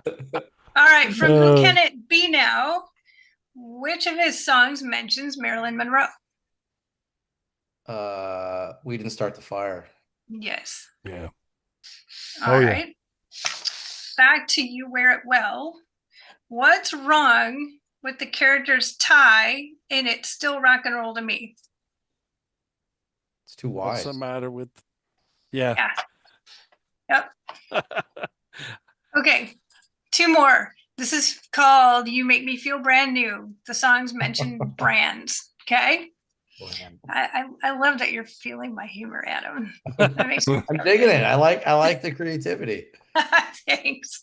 All right. From Who Can It Be Now? Which of his songs mentions Marilyn Monroe? We Didn't Start the Fire. Yes. Yeah. All Oh, yeah. right. Back to You Wear It Well. What's wrong with the character's tie in It's Still Rock and Roll to Me? It's too wide. What's the matter with? Yeah. Yeah. Yep. Okay. Two more. This is called "You Make Me Feel Brand New." The songs mention brands. Okay. I love that you're feeling my humor, Adam. That makes me I'm feel digging good. it. I like the creativity. Thanks.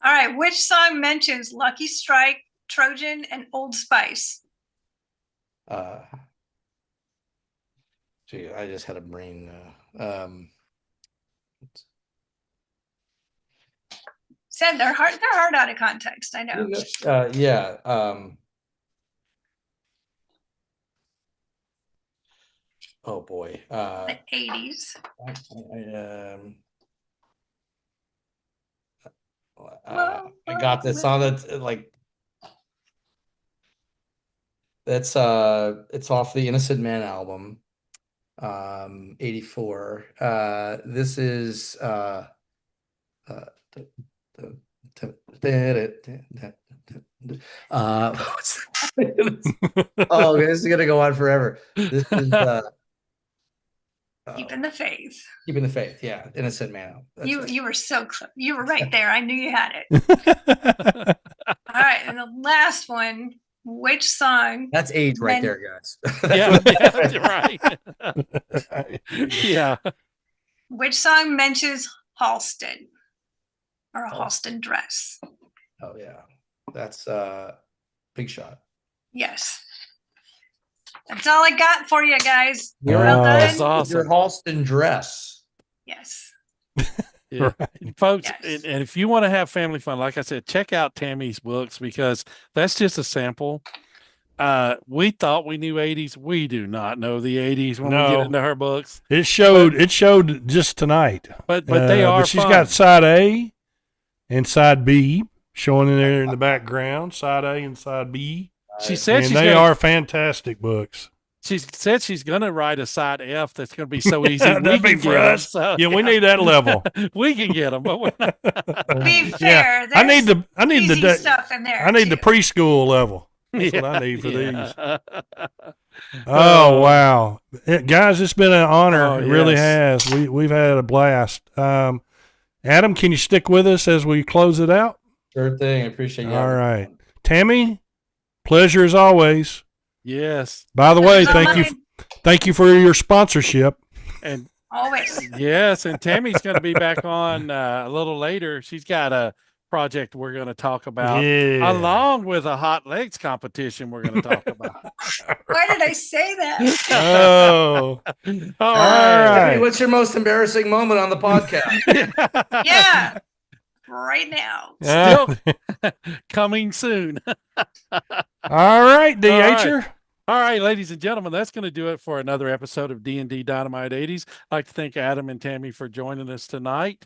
All right. Which song mentions Lucky Strike, Trojan, and Old Spice? Gee, I just had a brain. Said they're hard. They're hard out of context. I know. Yeah. Oh boy. The 80s. I got this on it. Like that's it's off the Innocent Man album, 84. This is oh, this is gonna go on forever. This is Keeping the Faith. Keeping the Faith, yeah. Innocent Man. You were so close. You were right there. I knew you had it. All right, and the last one. Which song? That's age right there, guys. Yeah, right. Yeah. Which song mentions Halston or a Halston dress? Oh yeah, that's Big Shot. Yes. That's all I got for you guys. You're well done. That's awesome. Your Halston dress. Yes. Yeah. Folks, Yes. and if you want to have family fun, like I said, check out Tammy's books because that's just a sample. We thought we knew 80s. We do not know the 80s when we No. get into her books. It showed just tonight. But they are But she's fun. got side A and side B showing in there in the background. Side A and side B. She said And they are fantastic books. She said she's going to write a side F that's going to be so easy. That'd be for us. So, Yeah, we need that level. we can get them, but we're not. Be fair. I need easy the stuff in there. I need the too. preschool level. That's what I need for these. these. Oh wow, guys, it's been an honor. Oh, It really yes. has. We've had a blast. Adam, can you stick with us as we close it out? Sure thing. I appreciate you. All right, Tammy, pleasure as always. Yes. By the way, Pleasure's thank you for your sponsorship. And Always. yes, and Tammy's going to be back on a little later. She's got a project we're going to talk about, Yeah. along with a hot legs competition we're going to talk about. Why did I say that? Oh, All right. Hey, what's your most embarrassing moment on the podcast? Yeah. Right now. Still coming soon. all right, DHer. All right, ladies and gentlemen, that's going to do it for another episode of D&D Dynamite 80s. I'd like to thank Adam and Tammy for joining us tonight.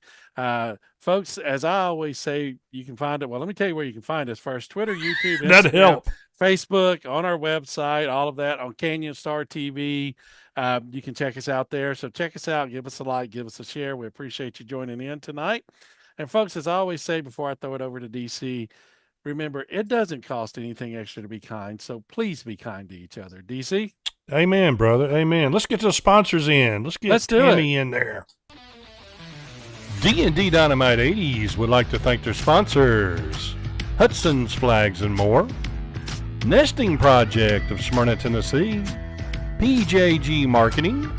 Folks, as I always say, you can find it. Well, let me tell you where you can find us first. Twitter, YouTube, That'd Instagram, help. Facebook, on our website, all of that on Canyon Star TV. You can check us out there. So check us out. Give us a like. Give us a share. We appreciate you joining in tonight. And folks, as I always say before I throw it over to DC, remember, it doesn't cost anything extra to be kind, so please be kind to each other. DC? Amen, brother. Amen. Let's get those sponsors in. Let's do Tammy in there. D&D Dynamite 80s would like to thank their sponsors, Hudson's Flags and More, Nesting Project of Smyrna, Tennessee, PJG Marketing,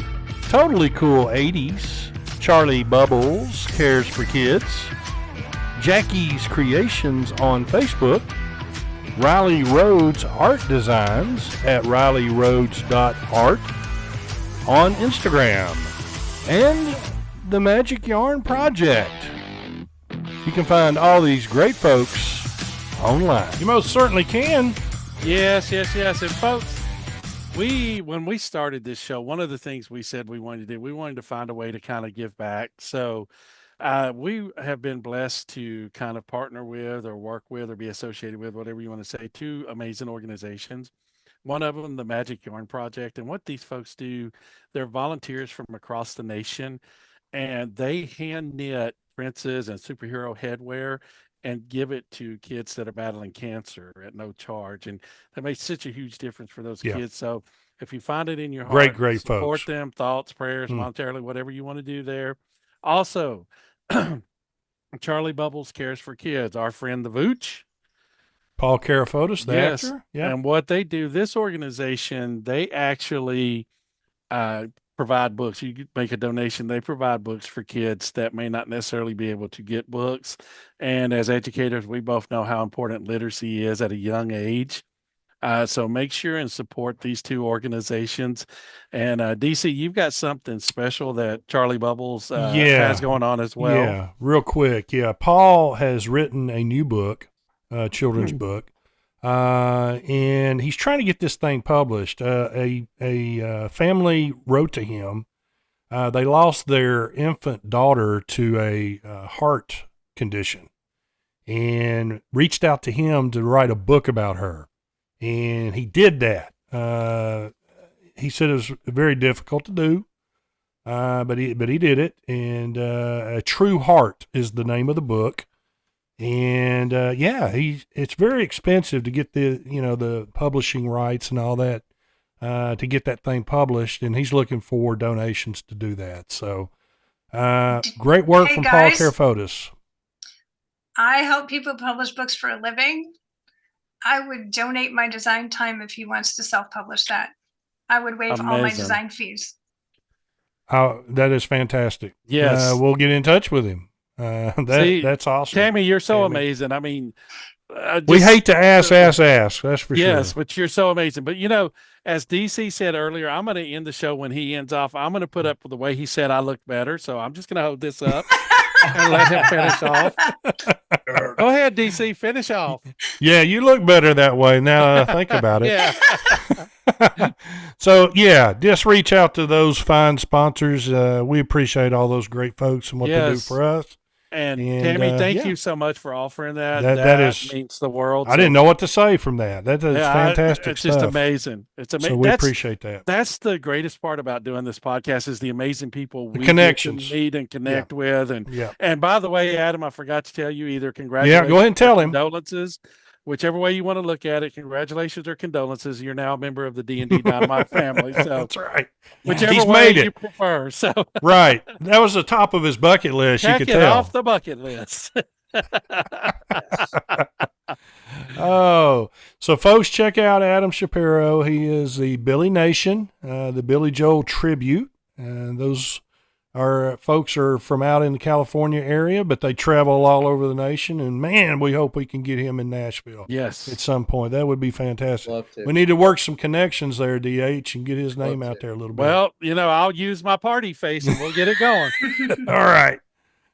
Totally Cool 80s, Charlie Bubbles Cares for Kids, Jackie's Creations on Facebook, Riley Rhodes Art Designs at rileyroads.art on Instagram, and the Magic Yarn Project. You can find all these great folks online. You most certainly can. Yes. And folks, when we started this show, one of the things we said we wanted to do, we wanted to find a way to kind of give back. So we have been blessed to kind of partner with or work with or be associated with, whatever you want to say, two amazing organizations. One of them, the Magic Yarn Project. And what these folks do, they're volunteers from across the nation, and they hand knit princes and superhero headwear and give it to kids that are battling cancer at no charge. And that makes such a huge difference for those kids. So if you find it in your heart, Great support folks. them, thoughts, prayers, monetarily, whatever you want to do there. Also, Charlie Bubbles Cares for Kids, our friend the Vooch. Paul Karafotis, the Yes. actor. Yeah. And what they do, this organization, they actually provide books. You could make a donation. They provide books for kids that may not necessarily be able to get books. And as educators, we both know how important literacy is at a young age. So make sure and support these two organizations. And DC, you've got something special that Charlie Bubbles has going on as well. Yeah, real quick. Yeah, Paul has written a new book, children's book, and he's trying to get this thing published. A family wrote to him. They lost their infant daughter to a heart condition and reached out to him to write a book about her. And he did that. He said it was very difficult to do, but he did it. And A True Heart is the name of the book. And it's very expensive to get the publishing rights and all that to get that thing published. And he's looking for donations to do that. So great work from guys, Paul Karafotis. I help people publish books for a living. I would donate my design time if he wants to self-publish that. I would waive all my design fees. Oh, that is fantastic. Yes. We'll get in touch with him. That's awesome. Tammy, you're so amazing. I mean, we hate to ask. That's for sure. Yes, but you're so amazing. But as DC said earlier, I'm going to end the show when he ends off. I'm going to put up with the way he said I look better. So I'm just going to hold this up and let him finish off. Go ahead, DC, finish off. Yeah, you look better that way now that I think about it. Yeah. So, just reach out to those fine sponsors. We appreciate all those great folks and what they do for us. And Tammy, thank you so much for offering that. That means the world. I didn't know what to say from that. That is fantastic It's stuff. just amazing. It's amazing. So we appreciate that. That's the greatest part about doing this podcast is the amazing people we connections. get to meet and connect with. And by the way, Adam, I forgot to tell you either congratulations. Yeah, go ahead and tell him. Condolences. Whichever way you want to look at it, congratulations or condolences. You're now a member of the D&D Dynamite family. So that's right. Whichever way you prefer. So right. That was the top of his bucket list. Check you could it tell. off the bucket list. So folks, check out Adam Shapiro. He is the Billy Nation, the Billy Joel tribute. Those folks are from out in the California area, but they travel all over the nation. And man, we hope we can get him in Nashville. Yes, at some point. That would be fantastic. Love to. We need to work some connections there, DH, and get his name out there a little bit. Well, I'll use my party face and we'll get it going. All right.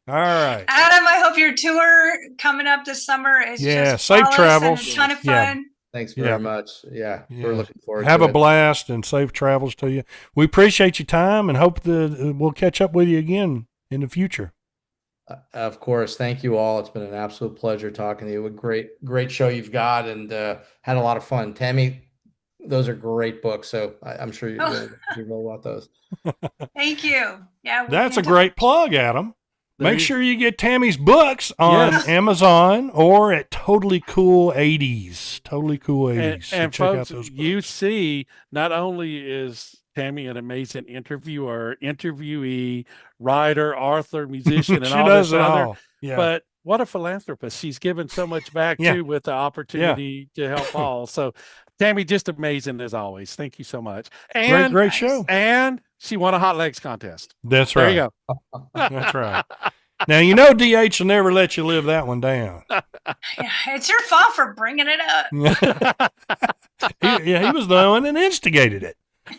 Adam, I hope your tour coming up this summer is just safe travels. and a ton of fun. Thanks very much. Yeah, we're looking forward Have to a blast and safe travels to you. We appreciate your time and hope that we'll catch up with you again in the future. Of course. Thank you all. It's been an absolute pleasure talking to you. A great show you've got and had a lot of fun. Tammy, those are great books. So I'm sure you know about those. Thank you. Yeah. That's a great plug, Adam. Make sure you get Tammy's books on Amazon or at Totally Cool 80s. Totally Cool 80s. And check folks, out those books. you see, not only is Tammy an amazing interviewer, interviewee, writer, author, musician, and she all does this it other, all. Yeah. but what a philanthropist. She's given so much back too with the opportunity to help all. So Tammy, just amazing as always. Thank you so much. And great show. And she won a hot legs contest. That's right. There you go. That's right. Now, DH will never let you live that one down. Yeah, it's your fault for bringing it up. he was the one that instigated it.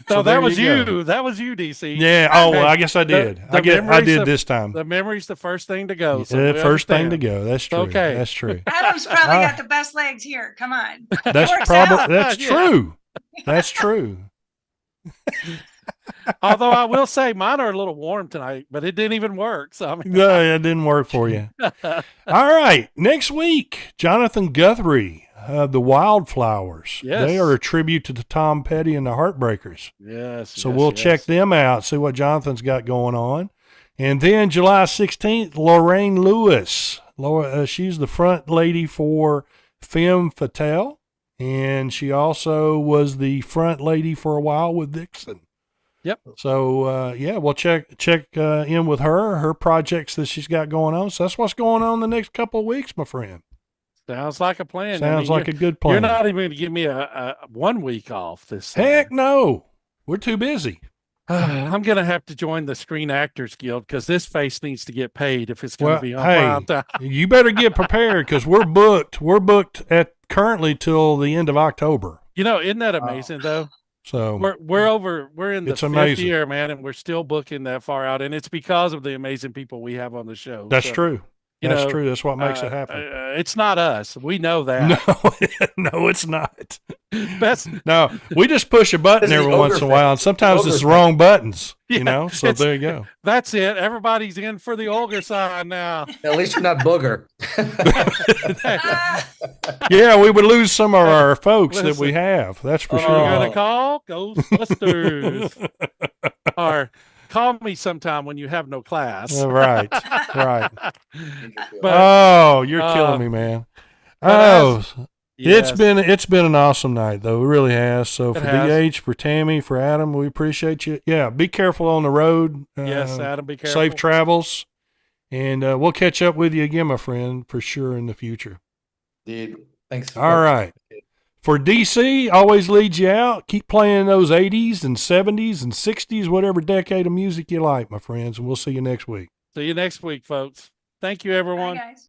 So that was you. That was you, DC. Yeah. Oh, well, I guess I did. I did this time. The memory's the first thing to go. So the first thing to go. That's true. Okay. That's true. Adam's probably got the best legs here. Come on. That's true. That's true. Although I will say mine are a little warm tonight, but it didn't even work. So no, it didn't work for you. All right. Next week, Jonathan Guthrie of the Wildflowers. Yes. They are a tribute to the Tom Petty and the Heartbreakers. Yes. So we'll check them out, see what Jonathan's got going on. And then July 16th, Lorraine Lewis. She's the front lady for Femme Fatale, and she also was the front lady for a while with Vixen. Yep. So, we'll check in with her projects that she's got going on. So that's what's going on the next couple of weeks, my friend. Sounds like a plan. Sounds like a good plan. You're not even going to give me a 1 week off this Heck no. We're too busy. I'm going to have to join the Screen Actors Guild because this face needs to get paid if it's going to be on prime time. You better get prepared because we're booked. We're booked at currently till the end of October. Isn't that amazing though? So we're in the it's fifth amazing. year, man, and we're still booking that far out, and it's because of the amazing people we have on the show. That's true. That's true. That's what makes it happen. It's not us. We know that. No, it's not. That's No, we just push a button This is every the once in a while, and sometimes it's the wrong buttons, so there you go. That's it. Everybody's in for the ogre side now. At least you're not booger. Yeah, we would lose some of our folks that we have. That's for You're sure. going to call Ghostbusters. Or call me sometime when you have no class. Right. But, You're killing me, man. yes. It's been an awesome night, though. It really has. So for has. DH, for Tammy, for Adam, we appreciate you. Yeah, be careful on the road. Yes, Adam, be careful. Safe travels. And we'll catch up with you again, my friend, for sure in the future. Dude, thanks. All right. For DC, always leads you out. Keep playing those 80s and 70s and 60s, whatever decade of music you like, my friends. And we'll see you next week. See you next week, folks. Thank you, everyone. Bye, guys.